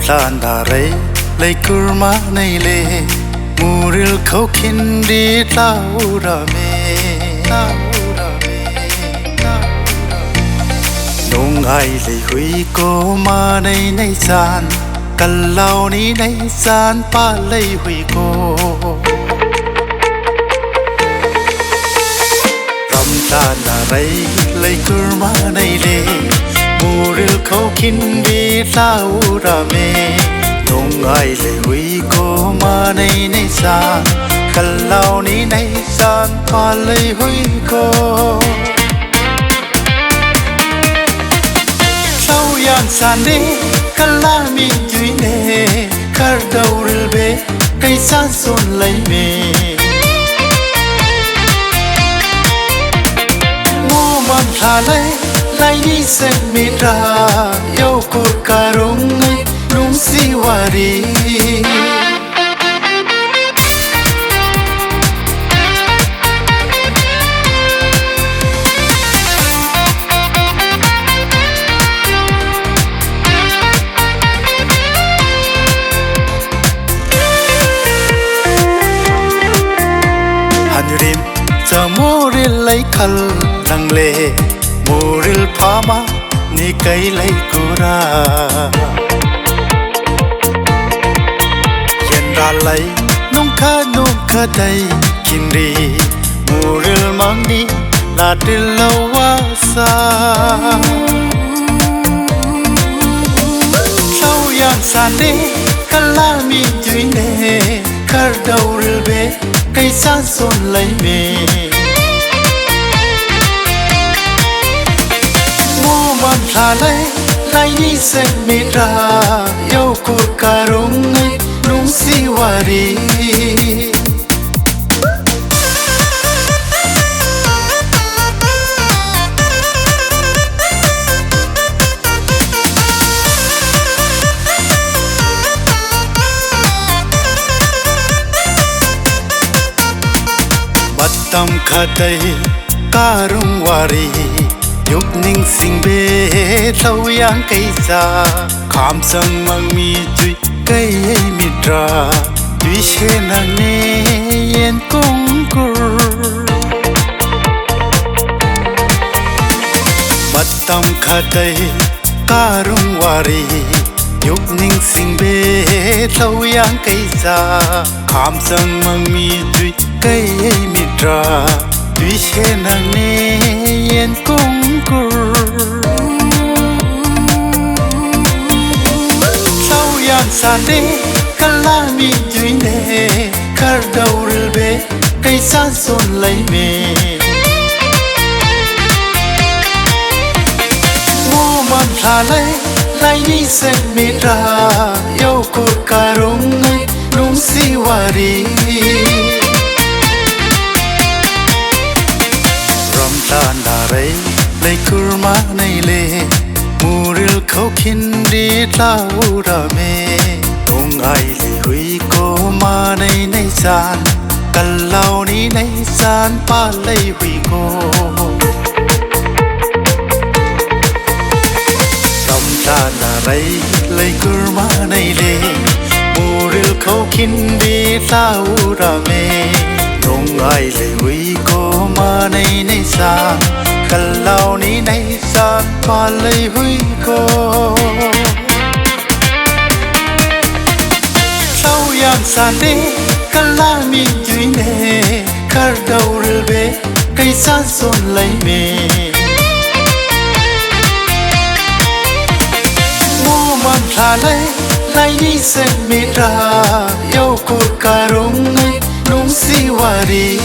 Ramzan darai lay kurma nay le Muril khâu khindi laura me Nung ai lay hui ko ma nay nay san Kalau ni nay san pa lay hui ko Ramzan darai lay kurma nay le Muril khâu khindi laura me Nung ai lay hui ko ma nay nay san Kalau ni nay san pa lay hui ko Sau yan san đi kalami duy nè Khar đầu ril be cây san son lay me Mo man tha lay ni sen mi ra Yêu cột karung ngay nung si wari Hanurim sa moril lay khal nang le Moril phama ni kai lay kura Yen ra lay nung kha day kinri Moril mang ni la tilawasa Sau yan san đi kalami duy nè Khar đầu ril be cây san son lay me Mo man tha lay ni sen mi ra Yêu cột karung ngay nung si wari Matam khaday karung wari Yuk ning sing be thâu yang cây sa Kham sang mang mi chui cây mi tra Tuy she nang ne yen kong kur Matam khaday karung wari Yuk ning sing be thâu yang cây sa Kham sang mang mi chui cây mi tra Tuy she nang ne yen kong kur Sau yan san đi kalami duy nè Khar đầu ril be cây san son lay me Mo man tha lay ni sen mi ra Yêu cột karung ngay nung si wari Ramzan darai lay kurma nay le Muril khâu khindi laura me Nung ai lay hui ko ma nay nay san Kalau ni nay san pa lay hui ko Ramzan darai lay kurma nay le Muril khâu khindi laura me Nung ai lay hui ko ma nay nay san Kalau ni nay san pa lay hui ko Sau yan san đi kalami duy nè Khar đầu ril be cây san son lay me Mo man tha lay ni sen mi ra Yêu cột karung ngay nung si wari